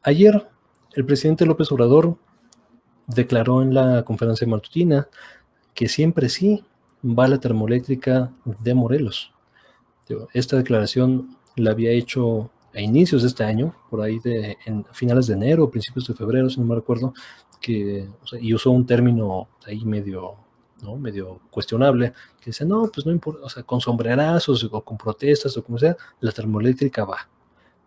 Ayer, el presidente López Obrador declaró en la conferencia matutina que siempre sí va a la termoeléctrica de Morelos. Esta declaración la había hecho a inicios de este año, por ahí en finales de enero, principios de febrero, si no me recuerdo, y usó un término ahí medio cuestionable, que dice, no, pues no importa, o sea, con sombrerazos o con protestas o como sea, la termoeléctrica va,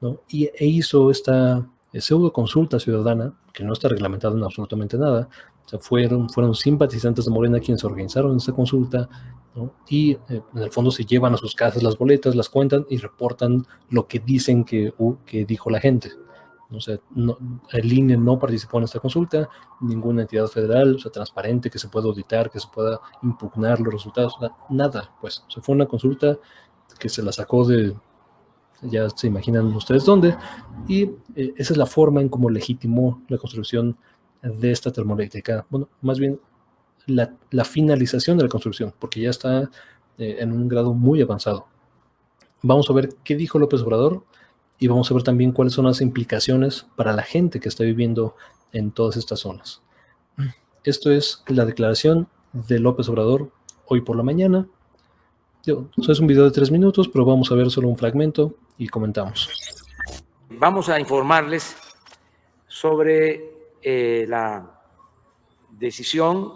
¿no? E hizo esta pseudo consulta ciudadana, que no está reglamentada en absolutamente nada. O sea, fueron simpatizantes de Morena quienes organizaron esta consulta, ¿no? Y en el fondo se llevan a sus casas las boletas, las cuentan y reportan lo que dicen que dijo la gente. O sea, el INE no participó en esta consulta, ninguna entidad federal, o sea, transparente, que se pueda auditar, que se pueda impugnar los resultados, nada, pues. O sea, fue una consulta que se la sacó ya se imaginan ustedes dónde, y esa es la forma en cómo legitimó la construcción de esta termoeléctrica. Bueno, más bien la finalización de la construcción, porque ya está en un grado muy avanzado. Vamos a ver qué dijo López Obrador y vamos a ver también cuáles son las implicaciones para la gente que está viviendo en todas estas zonas. Esto es la declaración de López Obrador hoy por la mañana. Es un video de 3 minutos, pero vamos a ver solo un fragmento y comentamos. Vamos a informarles sobre la decisión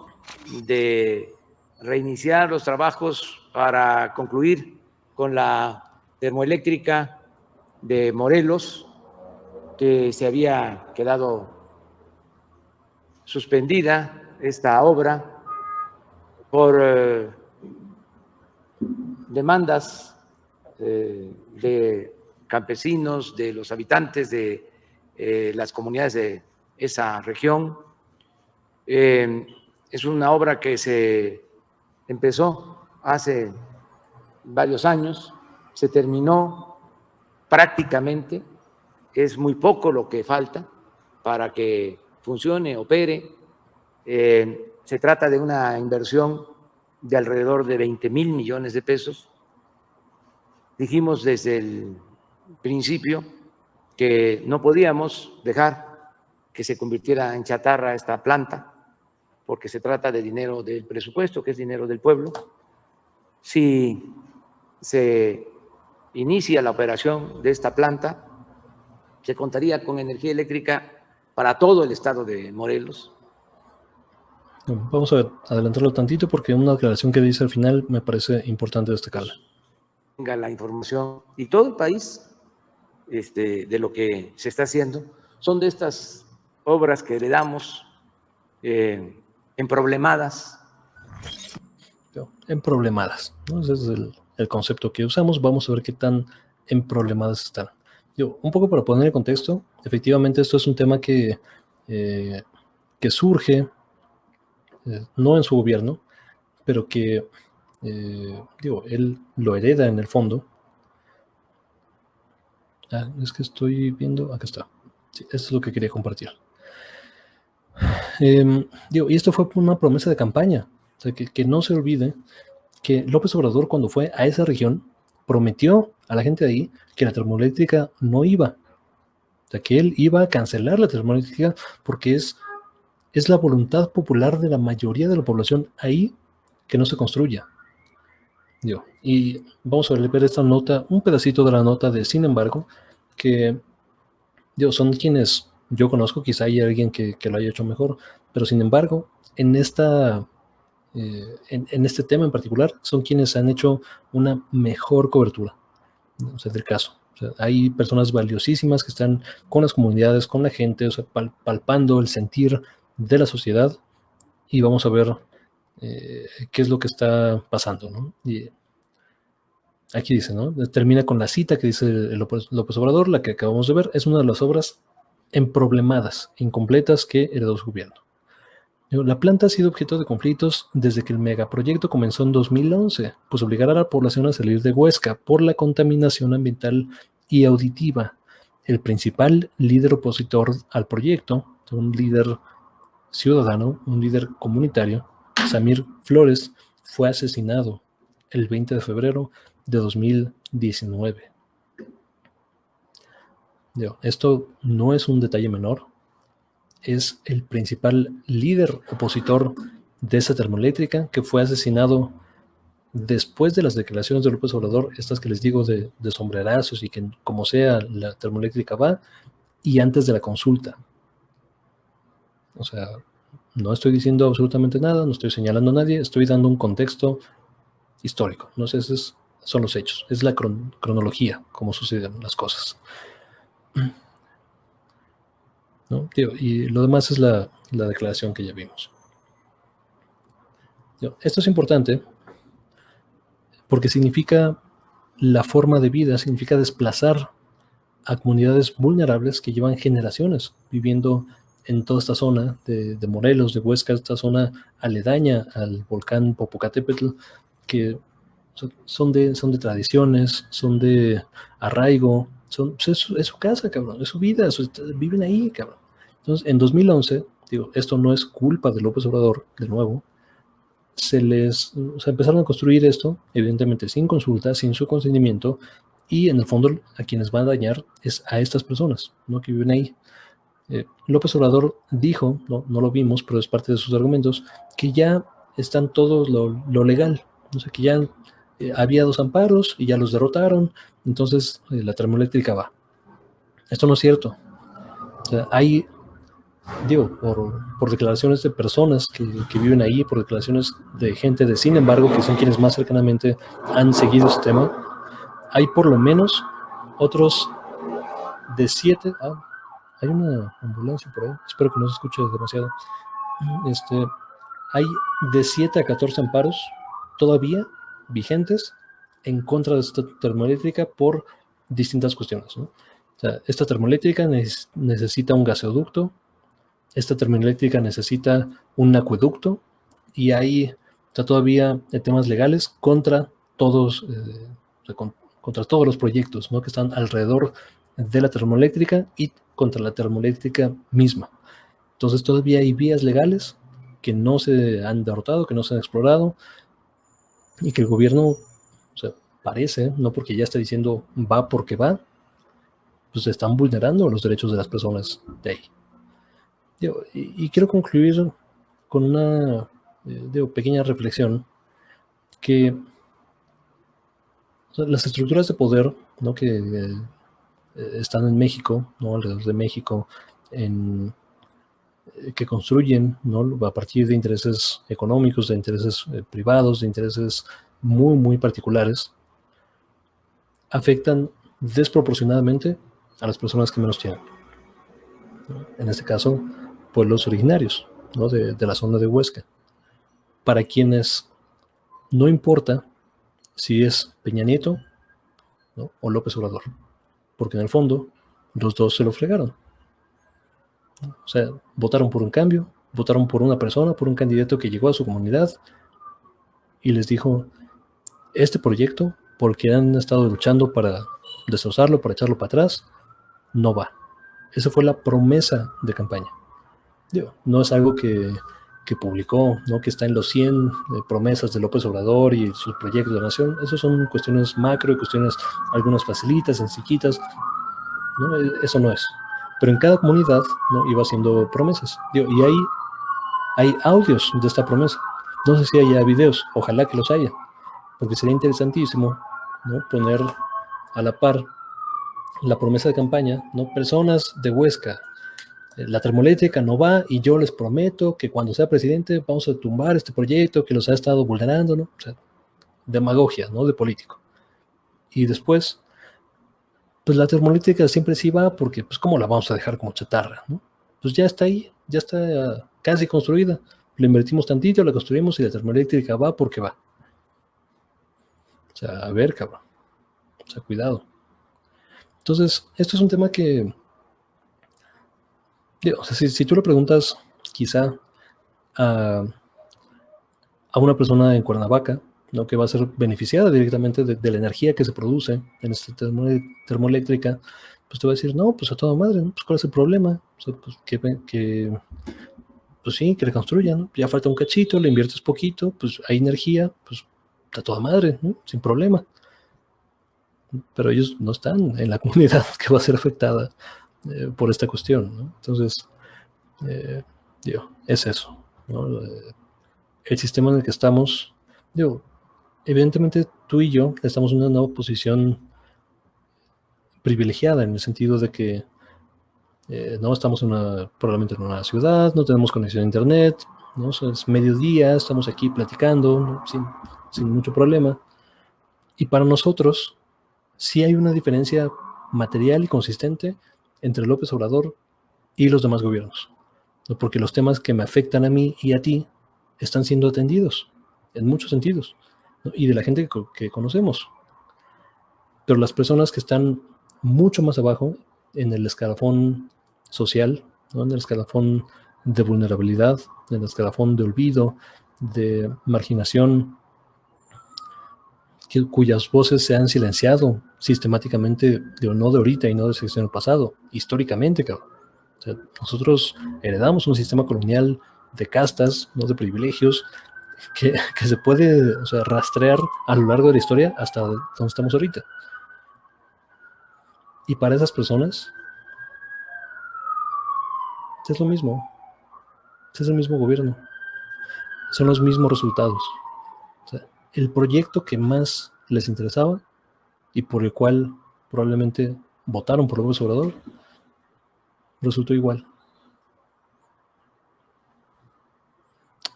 de reiniciar los trabajos para concluir con la termoeléctrica de Morelos, que se había quedado suspendida esta obra por demandas de campesinos, de los habitantes de las comunidades de esa región. Es una obra que se empezó hace varios años, se terminó prácticamente, es muy poco lo que falta para que funcione, opere. Se trata de una inversión de alrededor de 20,000 millones de pesos. Dijimos desde el principio que no podíamos dejar que se convirtiera en chatarra esta planta, porque se trata de dinero del presupuesto, que es dinero del pueblo. Si se inicia la operación de esta planta, se contaría con energía eléctrica para todo el estado de Morelos. Vamos a adelantarlo tantito porque una declaración que dice al final me parece importante destacarla. Tenga la información y todo el país de lo que se está haciendo. Son de estas obras que heredamos emproblemadas. Emproblemadas, ¿no? Ese es el concepto que usamos. Vamos a ver qué tan emproblemadas están. Un poco para poner en contexto, efectivamente esto es un tema que surge no en su gobierno, pero que él lo hereda en el fondo. Es que estoy viendo, acá está. Sí, esto es lo que quería compartir. Y esto fue una promesa de campaña. O sea, que no se olvide que López Obrador, cuando fue a esa región, prometió a la gente de ahí que la termoeléctrica no iba. O sea, que él iba a cancelar la termoeléctrica porque es la voluntad popular de la mayoría de la población ahí que no se construya. Y vamos a ver esta nota, un pedacito de la nota de Sin embargo, que son quienes yo conozco, quizá hay alguien que lo haya hecho mejor, pero sin embargo, en este tema en particular, son quienes han hecho una mejor cobertura, ¿no? O sea, del caso. O sea, hay personas valiosísimas que están con las comunidades, con la gente, o sea, palpando el sentir de la sociedad, y vamos a ver qué es lo que está pasando, ¿no? Y aquí dice, ¿no? Termina con la cita que dice López Obrador, la que acabamos de ver, es una de las obras emproblemadas, incompletas que heredó su gobierno. La planta ha sido objeto de conflictos desde que el megaproyecto comenzó en 2011, pues obligará a la población a salir de Huesca por la contaminación ambiental y auditiva. El principal líder opositor al proyecto, un líder ciudadano, un líder comunitario, Samir Flores, fue asesinado el 20 de febrero de 2019. Esto no es un detalle menor. Es el principal líder opositor de esa termoeléctrica que fue asesinado después de las declaraciones de López Obrador, estas que les digo de sombrerazos y que como sea la termoeléctrica va, y antes de la consulta. O sea, no estoy diciendo absolutamente nada, no estoy señalando a nadie, estoy dando un contexto histórico. No sé, esos son los hechos, es la cronología, cómo suceden las cosas. ¿No? Y lo demás es la declaración que ya vimos. Esto es importante porque significa la forma de vida, significa desplazar a comunidades vulnerables que llevan generaciones viviendo en toda esta zona de Morelos, de Huesca, esta zona aledaña al volcán Popocatépetl, que son de tradiciones, son de arraigo, pues es su casa, cabrón, es su vida, viven ahí, cabrón. Entonces, en 2011, digo, esto no es culpa de López Obrador, de nuevo, empezaron a construir esto, evidentemente sin consulta, sin su consentimiento, y en el fondo a quienes van a dañar es a estas personas, ¿no?, que viven ahí. López Obrador dijo, no lo vimos, pero es parte de sus argumentos, que ya están todos lo legal, o sea, que ya había 2 amparos y ya los derrotaron, entonces la termoeléctrica va. Esto no es cierto. O sea, hay, digo, por declaraciones de personas que viven ahí, por declaraciones de gente de Sin embargo, que son quienes más cercanamente han seguido este tema, hay por lo menos otros de 7... hay una ambulancia por ahí, espero que no se escuche demasiado. Hay de 7 a 14 amparos todavía vigentes en contra de esta termoeléctrica por distintas cuestiones, ¿no? O sea, esta termoeléctrica necesita un gasoducto, esta termoeléctrica necesita un acueducto, y hay todavía temas legales contra todos, contra todos los proyectos, ¿no?, que están alrededor de la termoeléctrica y contra la termoeléctrica misma. Entonces todavía hay vías legales que no se han derrotado, que no se han explorado, y que el gobierno, o sea, parece, no porque ya está diciendo va porque va, pues están vulnerando los derechos de las personas de ahí. Y quiero concluir con una pequeña reflexión, que o sea, las estructuras de poder, ¿no?, que están en México, ¿no?, alrededor de México, que construyen, ¿no?, a partir de intereses económicos, de intereses privados, de intereses muy, muy particulares, afectan desproporcionadamente a las personas que menos tienen. En este caso, pueblos originarios, ¿no?, de la zona de Huesca, para quienes no importa si es Peña Nieto, ¿no?, o López Obrador, porque en el fondo los dos se lo fregaron. O sea, votaron por un cambio, votaron por una persona, por un candidato que llegó a su comunidad y les dijo: este proyecto, porque han estado luchando para destrozarlo, para echarlo para atrás, no va. Esa fue la promesa de campaña. No es algo que publicó, ¿no?, que está en los 100 promesas de López Obrador y sus proyectos de nación. Esas son cuestiones macro y cuestiones algunas facilitas, sencillitas, ¿no? Eso no es. Pero en cada comunidad, ¿no?, iba haciendo promesas. Y hay audios de esta promesa. No sé si haya videos, ojalá que los haya, porque sería interesantísimo, ¿no?, poner a la par la promesa de campaña, ¿no?, personas de Huesca, la termoeléctrica no va y yo les prometo que cuando sea presidente vamos a tumbar este proyecto que los ha estado vulnerando, ¿no? O sea, demagogia, ¿no?, de político. Y después, pues la termoeléctrica siempre sí va porque, pues, ¿cómo la vamos a dejar como chatarra, ¿no? Pues ya está ahí, ya está casi construida. Le invertimos tantito, la construimos y la termoeléctrica va porque va. O sea, a ver, cabrón. O sea, cuidado. Entonces, esto es un tema que, o sea, si tú le preguntas quizá a una persona en Cuernavaca, ¿no?, que va a ser beneficiada directamente de la energía que se produce en esta termoeléctrica, pues te va a decir: no, pues a toda madre, ¿no? Pues ¿cuál es el problema? O sea, pues pues sí, que le construyan, ¿no? Ya falta un cachito, le inviertes poquito, pues hay energía, pues a toda madre, ¿no?, sin problema. pero ellos no están en la comunidad que va a ser afectada por esta cuestión, ¿no? Entonces, es eso, ¿no? El sistema en el que estamos, evidentemente tú y yo estamos en una posición privilegiada en el sentido de que no estamos probablemente en una ciudad, no tenemos conexión a internet, ¿no? O sea, es mediodía, estamos aquí platicando, ¿no? sin mucho problema. Y para nosotros sí hay una diferencia material y consistente entre López Obrador y los demás gobiernos, ¿no? Porque los temas que me afectan a mí y a ti están siendo atendidos en muchos sentidos, ¿no? Y de la gente que conocemos. Pero las personas que están mucho más abajo en el escalafón social, ¿no? En el escalafón de vulnerabilidad, en el escalafón de olvido, de marginación, cuyas voces se han silenciado sistemáticamente, no de ahorita y no del sexenio pasado, históricamente, cabrón. O sea, nosotros heredamos un sistema colonial de castas, no de privilegios, que se puede, o sea, rastrear a lo largo de la historia hasta donde estamos ahorita. Y para esas personas es lo mismo. Es el mismo gobierno. Son los mismos resultados. O sea, el proyecto que más les interesaba y por el cual probablemente votaron por López Obrador resultó igual.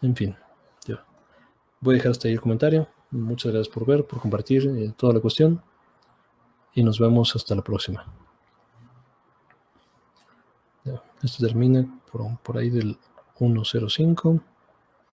En fin, yo voy a dejar hasta ahí el comentario. Muchas gracias por ver, por compartir toda la cuestión y nos vemos hasta la próxima. Esto termina por ahí del 1:05.